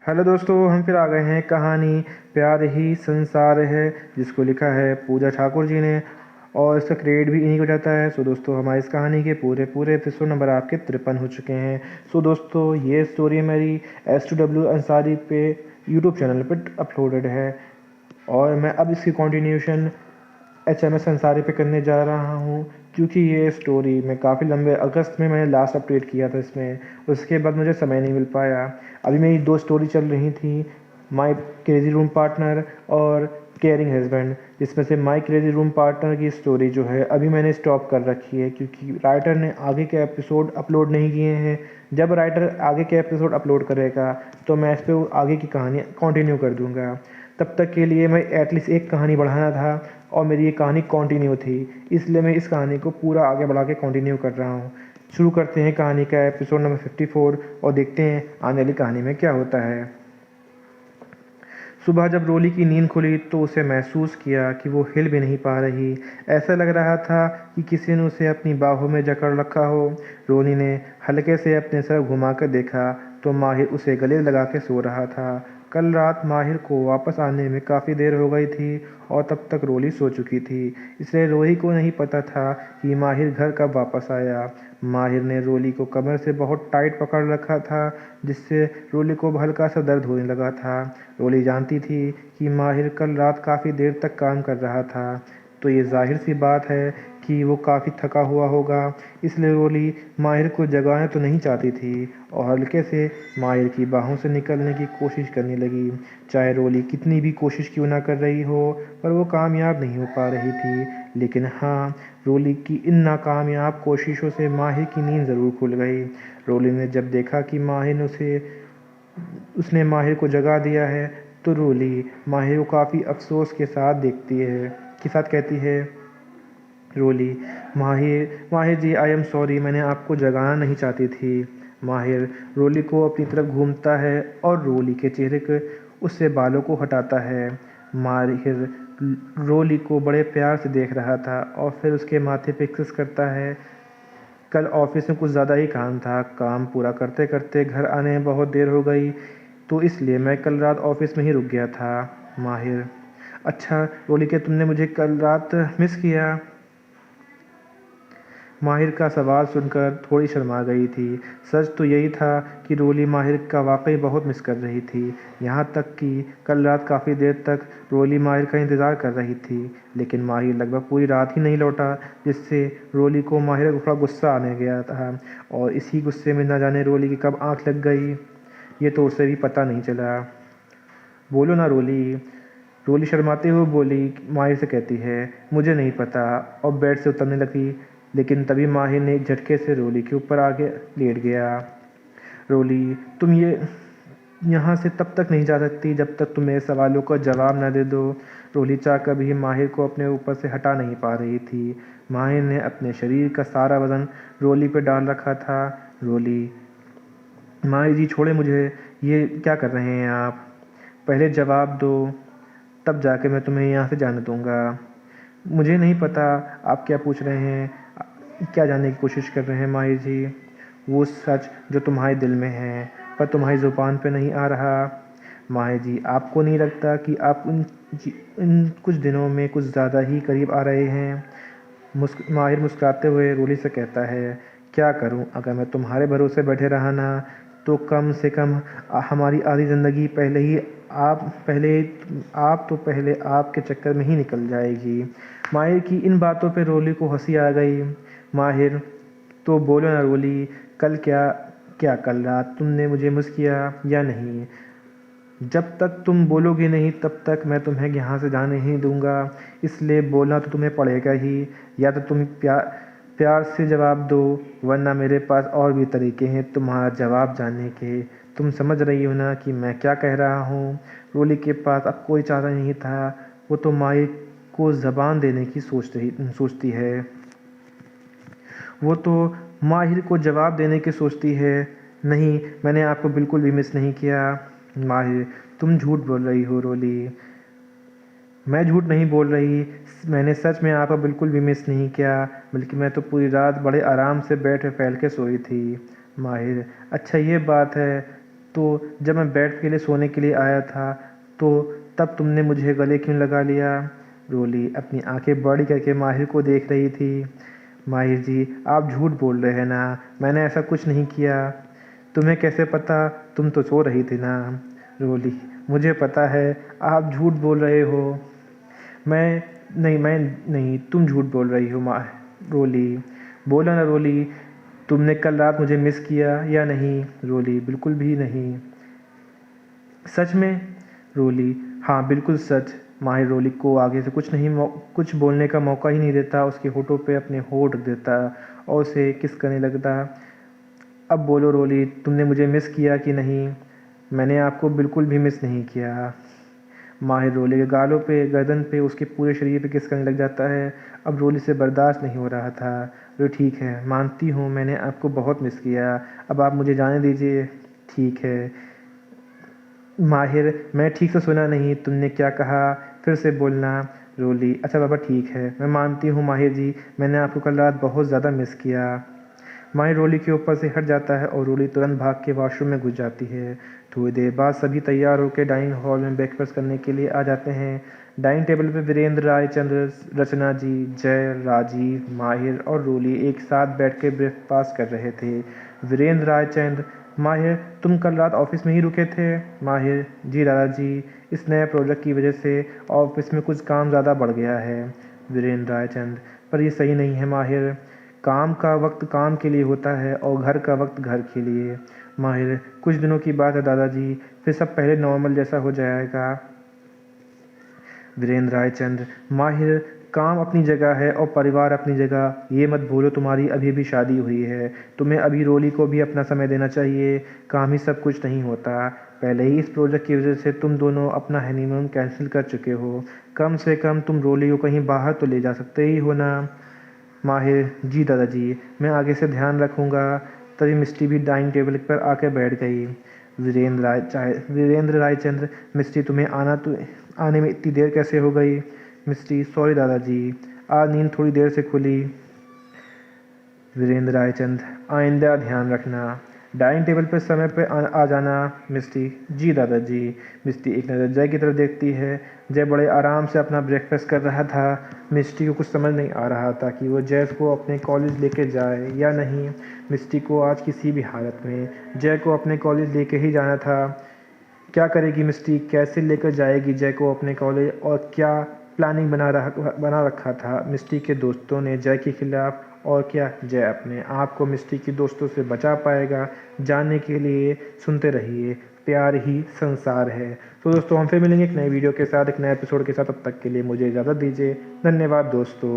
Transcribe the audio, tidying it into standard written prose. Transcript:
Hello दोस्तों, हम फिर आ गए हैं कहानी प्यार ही संसार है, जिसको लिखा है पूजा ठाकुर जी ने और इसका क्रेडिट भी इन्हीं को जाता है। सो दोस्तों, हमारी इस कहानी के पूरे पूरे एपिसोड नंबर आपके 53 हो चुके हैं। सो दोस्तों, ये स्टोरी मेरी S2W अंसारी पे यूट्यूब चैनल पर अपलोडेड है और मैं अब इसकी कंटिन्यूशन HMS अंसारी पे करने जा रहा हूँ, क्योंकि ये स्टोरी मैं काफ़ी लंबे अगस्त में मैंने लास्ट अपडेट किया था इसमें। उसके बाद मुझे समय नहीं मिल पाया। अभी मेरी दो स्टोरी चल रही थी, माई क्रेजी रूम पार्टनर और केयरिंग हस्बैंड, जिसमें से माई क्रेजी रूम पार्टनर की स्टोरी जो है अभी मैंने स्टॉप कर रखी है, क्योंकि राइटर ने आगे के एपिसोड अपलोड नहीं किए हैं। जब राइटर आगे के एपिसोड अपलोड करेगा तो मैं इस पर आगे की कहानी कंटिन्यू कर दूंगा। तब तक के लिए मैं एटलीस्ट एक कहानी बढ़ाना था और मेरी ये कहानी कंटिन्यू थी, इसलिए मैं इस कहानी को पूरा आगे बढ़ा के कंटिन्यू कर रहा हूँ। शुरू करते हैं कहानी का एपिसोड नंबर 54 और देखते हैं आने वाली कहानी में क्या होता है। सुबह जब रोली की नींद खुली तो उसे महसूस किया कि वो हिल भी नहीं पा रही। ऐसा लग रहा था कि किसी ने उसे अपनी बाहों में जकड़ रखा हो। रोली ने हल्के से अपने सर घुमाकर देखा तो माहिर उसे गले लगा के सो रहा था। कल रात माहिर को वापस आने में काफ़ी देर हो गई थी और तब तक रोली सो चुकी थी, इसलिए रोही को नहीं पता था कि माहिर घर कब वापस आया। माहिर ने रोली को कमर से बहुत टाइट पकड़ रखा था, जिससे रोली को हल्का सा दर्द होने लगा था। रोली जानती थी कि माहिर कल रात काफ़ी देर तक काम कर रहा था, तो ये जाहिर सी बात है कि वो काफ़ी थका हुआ होगा, इसलिए रोली माहिर को जगाना तो नहीं चाहती थी और हल्के से माहिर की बाहों से निकलने की कोशिश करने लगी। चाहे रोली कितनी भी कोशिश क्यों ना कर रही हो, पर वो कामयाब नहीं हो पा रही थी। लेकिन हाँ, रोली की इन नाकामयाब कोशिशों से माहिर की नींद ज़रूर खुल गई। रोली ने जब देखा कि माहिर उसने माहिर को जगा दिया है, तो रोली माहिर को काफ़ी अफसोस के साथ कहती है, रोली, माहिर माहिर जी, आई एम सॉरी, मैंने आपको जगाना नहीं चाहती थी। माहिर रोली को अपनी तरफ घूमता है और रोली के चेहरे के उससे बालों को हटाता है। माहिर रोली को बड़े प्यार से देख रहा था और फिर उसके माथे पे किस करता है। कल ऑफिस में कुछ ज़्यादा ही काम था, काम पूरा करते करते घर आने में बहुत देर हो गई, तो इसलिए मैं कल रात ऑफिस में ही रुक गया था। माहिर, अच्छा रोली, क्या तुमने मुझे कल रात मिस किया? माहिर का सवाल सुनकर थोड़ी शर्मा गई थी। सच तो यही था कि रोली माहिर का वाकई बहुत मिस कर रही थी। यहाँ तक कि कल रात काफ़ी देर तक रोली माहिर का इंतज़ार कर रही थी, लेकिन माहिर लगभग पूरी रात ही नहीं लौटा, जिससे रोली को माहिर को थोड़ा गुस्सा आने गया था और इसी गुस्से में न जाने रोली की कब आँख लग गई, ये तो उसे भी पता नहीं चला। बोलो ना रोली, रोली शर्माते हुए बोली। माहिर से कहती है, मुझे नहीं पता, और बेड से उतरने लगी, लेकिन तभी माहिर ने एक झटके से रोली के ऊपर आगे लेट गया। रोली, तुम ये यहाँ से तब तक नहीं जा सकती जब तक तुम मेरे सवालों का जवाब न दे दो। रोली चाहकर भी माहिर को अपने ऊपर से हटा नहीं पा रही थी। माहिर ने अपने शरीर का सारा वजन रोली पर डाल रखा था। रोली, माहिर जी छोड़े मुझे, ये क्या कर रहे हैं आप? पहले जवाब दो, तब जाके मैं तुम्हें यहाँ से जाने दूँगा। मुझे नहीं पता आप क्या पूछ रहे हैं, क्या जानने की कोशिश कर रहे हैं माहिर जी? वो सच जो तुम्हारे दिल में है पर तुम्हारी ज़ुबान पे नहीं आ रहा। माहिर जी, आपको नहीं लगता कि आप इन कुछ दिनों में कुछ ज़्यादा ही करीब आ रहे हैं? माहिर मुस्कुराते हुए रोली से कहता है, क्या करूं, अगर मैं तुम्हारे भरोसे बैठे रहा ना, तो कम से कम हमारी आधी ज़िंदगी पहले आपके चक्कर में ही निकल जाएगी। माहिर की इन बातों पे रोली को हंसी आ गई। माहिर, तो बोलो ना रोली, कल क्या क्या कल रात तुमने मुझे मिस किया या नहीं? जब तक तुम बोलोगे नहीं तब तक मैं तुम्हें यहाँ से जाने नहीं दूंगा, इसलिए बोलना तो तुम्हें पड़ेगा ही। या तो तुम प्यार से जवाब दो, वरना मेरे पास और भी तरीके हैं तुम्हारा जवाब जानने के। तुम समझ रही हो ना कि मैं क्या कह रहा हूँ? रोली के पास अब कोई चारा नहीं था, वो तो माई को ज़बान देने की सोचती है। वो तो माहिर को जवाब देने की सोचती है। नहीं, मैंने आपको बिल्कुल भी मिस नहीं किया। माहिर, तुम झूठ बोल रही हो रोली। मैं झूठ नहीं बोल रही, मैंने सच में आपको बिल्कुल भी मिस नहीं किया, बल्कि मैं तो पूरी रात बड़े आराम से बेड पे फैल के सोई थी। माहिर, अच्छा ये बात है, तो जब मैं बेड के लिए सोने के लिए आया था तो तब तुमने मुझे गले क्यों लगा लिया? रोली अपनी आंखें बड़ी करके माहिर को देख रही थी। माहिर जी, आप झूठ बोल रहे हैं ना, मैंने ऐसा कुछ नहीं किया। तुम्हें कैसे पता? तुम तो सो रही थी ना। रोली, मुझे पता है आप झूठ बोल रहे हो। मैं नहीं, तुम झूठ बोल रही हो। माँ रोली, बोला ना रोली, तुमने कल रात मुझे मिस किया या नहीं? रोली, बिल्कुल भी नहीं। सच में? रोली, हाँ बिल्कुल सच। माहिर रोली को आगे से कुछ बोलने का मौका ही नहीं देता, उसके होठों पे अपने होठ रख देता और उसे किस करने लगता। अब बोलो रोली, तुमने मुझे मिस किया कि नहीं? मैंने आपको बिल्कुल भी मिस नहीं किया। माहिर रोली के गालों पे, गर्दन पे, उसके पूरे शरीर पे किस करने लग जाता है। अब रोली से बर्दाश्त नहीं हो रहा था। रो ठीक है, मानती हूँ मैंने आपको बहुत मिस किया, अब आप मुझे जाने दीजिए। ठीक है। माहिर, मैं ठीक से सुना नहीं, तुमने क्या कहा? फिर से बोलना। रोली, अच्छा बाबा ठीक है, मैं मानती हूँ माहिर जी, मैंने आपको कल रात बहुत ज़्यादा मिस किया। माहिर रोली के ऊपर से हट जाता है और रोली तुरंत भाग के वॉशरूम में घुस जाती है। थोड़ी देर बाद सभी तैयार होकर डाइनिंग हॉल में ब्रेकफास्ट करने के लिए आ जाते हैं। डाइनिंग टेबल पर वीरेंद्र राय चंद्र, रचना जी, जय, राजीव, माहिर और रोली एक साथ बैठ के ब्रेकफास्ट कर रहे थे। वीरेंद्र राय चंद्र, माहिर, तुम कल रात ऑफिस में ही रुके थे? माहिर, जी दादाजी, इस नए प्रोजेक्ट की वजह से ऑफिस में कुछ काम ज़्यादा बढ़ गया है। वीरेंद्र राय चंद्र, पर ये सही नहीं है माहिर, काम का वक्त काम के लिए होता है और घर का वक्त घर के लिए। माहिर, कुछ दिनों की बात है दादाजी, फिर सब पहले नॉर्मल जैसा हो जाएगा। वीरेंद्र राय चंद्र, माहिर, काम अपनी जगह है और परिवार अपनी जगह, ये मत भूलो तुम्हारी अभी भी शादी हुई है, तुम्हें अभी रोली को भी अपना समय देना चाहिए, काम ही सब कुछ नहीं होता। पहले ही इस प्रोजेक्ट की वजह से तुम दोनों अपना हनीमून कैंसिल कर चुके हो, कम से कम तुम रोली को कहीं बाहर तो ले जा सकते ही हो ना। माहिर, जी दादाजी, मैं आगे से ध्यान रखूँगा। तभी मिस्टी भी डाइनिंग टेबल पर आकर बैठ गई। वीरेंद्र रायचंद्र, मिस्टी तुम्हें आने में इतनी देर कैसे हो गई? मिस्टी, सॉरी दादाजी, आज नींद थोड़ी देर से खुली। वीरेंद्र रायचंद, आइंदा ध्यान रखना, डाइनिंग टेबल पर समय पर आ जाना। मिस्टी, जी दादाजी। मिस्टी एक नज़र जय की तरफ देखती है। जय बड़े आराम से अपना ब्रेकफास्ट कर रहा था। मिस्टी को कुछ समझ नहीं आ रहा था कि वो जय को अपने कॉलेज लेके जाए या नहीं। मिस्टी को आज किसी भी हालत में जय को अपने कॉलेज लेके ही जाना था। क्या करेगी मिस्टी, कैसे लेकर जाएगी जय को अपने कॉलेज, और क्या प्लानिंग बना रखा था मिस्टी के दोस्तों ने जय के खिलाफ, और क्या जय अपने आप को मिस्टी के दोस्तों से बचा पाएगा? जानने के लिए सुनते रहिए प्यार ही संसार है। तो दोस्तों, हम फिर मिलेंगे एक नए वीडियो के साथ, एक नए एपिसोड के साथ। तब तक के लिए मुझे इजाज़त दीजिए। धन्यवाद दोस्तों।